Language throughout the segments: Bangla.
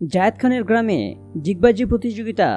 জায়েদ খানের গ্রামে ডিগবাজি প্রতিযোগিতা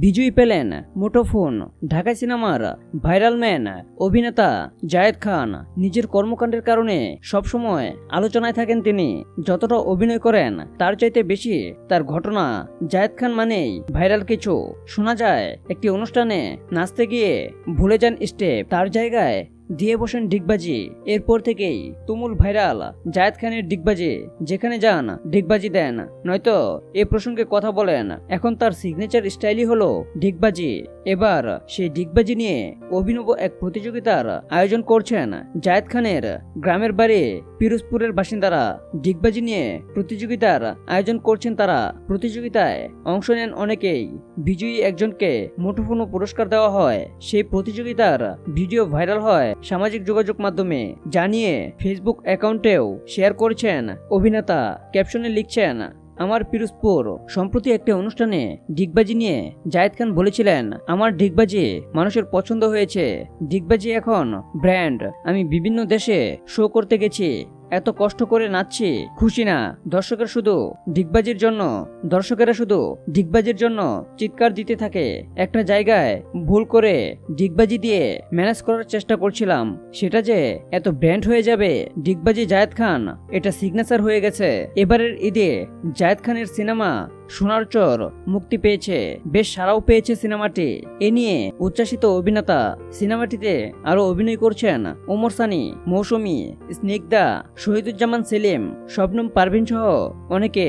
বিজয়ী পেলেন মুঠোফোন ঢাকা সিনেমার ভাইরাল ম্যান অভিনেতা জায়েদ খান। নিজের কর্মকাণ্ডের কারণে সবসময় আলোচনায় থাকেন তিনি। যতটা অভিনয় করেন তার চাইতে বেশি তার ঘটনা। জায়েদ খান মানেই ভাইরাল কিছু। শোনা যায় একটি অনুষ্ঠানে নাচতে গিয়ে ভুলে যান স্টেপ, তার জায়গায় দিয়ে বসেন ডিগবাজি। এরপর থেকেই তুমুল ভাইরাল জায়েদ খানের ডিগবাজি। যেখানে যান ডিগবাজি দেন, নয়তো এ প্রসঙ্গে কথা বলেন। এখন তার সিগনেচার স্টাইলই হলো ডিগবাজি। এবার সেই ডিগবাজি নিয়ে অভিনব এক প্রতিযোগিতার আয়োজন করছেন জায়েদ খানের গ্রামের বাড়ি পিরোজপুরের বাসিন্দারা। ডিগবাজি নিয়ে প্রতিযোগিতার আয়োজন করছেন তারা। প্রতিযোগিতায় অংশ নেন অনেকেই। বিজয়ী একজনকে মুঠোফোন পুরস্কার দেওয়া হয়। সেই প্রতিযোগিতার ভিডিও ভাইরাল হয় সামাজিক যোগাযোগ মাধ্যমে, জানিয়ে ফেসবুক অ্যাকাউন্টেও শেয়ার করেছেন অভিনেতা। ক্যাপশনে লিখছেন, আমার পিরোজপুর। সম্প্রতি একটি অনুষ্ঠানে ডিগবাজি নিয়ে জায়েদ খান বলেছিলেন, আমার ডিগবাজি মানুষের পছন্দ হয়েছে। ডিগবাজি এখন ব্র্যান্ড। আমি বিভিন্ন দেশে শো করতে গেছি, এত কষ্ট করে নাচছি, খুশি না। দর্শকেরা শুধু ডিগবাজির জন্য চিৎকার দিতে থাকে। একটা জায়গায় ভুল করে ডিগবাজি দিয়ে ম্যানেজ করার চেষ্টা করছিলাম, সেটা যে এত ব্র্যান্ড হয়ে যাবে। ডিগবাজি জায়েদ খান, এটা সিগনেচার হয়ে গেছে। এবারের ঈদে জায়েদ খানের সিনেমা সোনার চর মুক্তি পেয়েছে। বেশ সাড়াও পেয়েছে সিনেমাটি। এ নিয়ে উচ্ছ্বাসিত অভিনেতা। সিনেমাটিতে আরো অভিনয় করছেন ওমর সানি, মৌসুমী, স্নিগ্ধা, শহীদুজ্জামান সেলিম, শবনম পারভীন সহ অনেকে।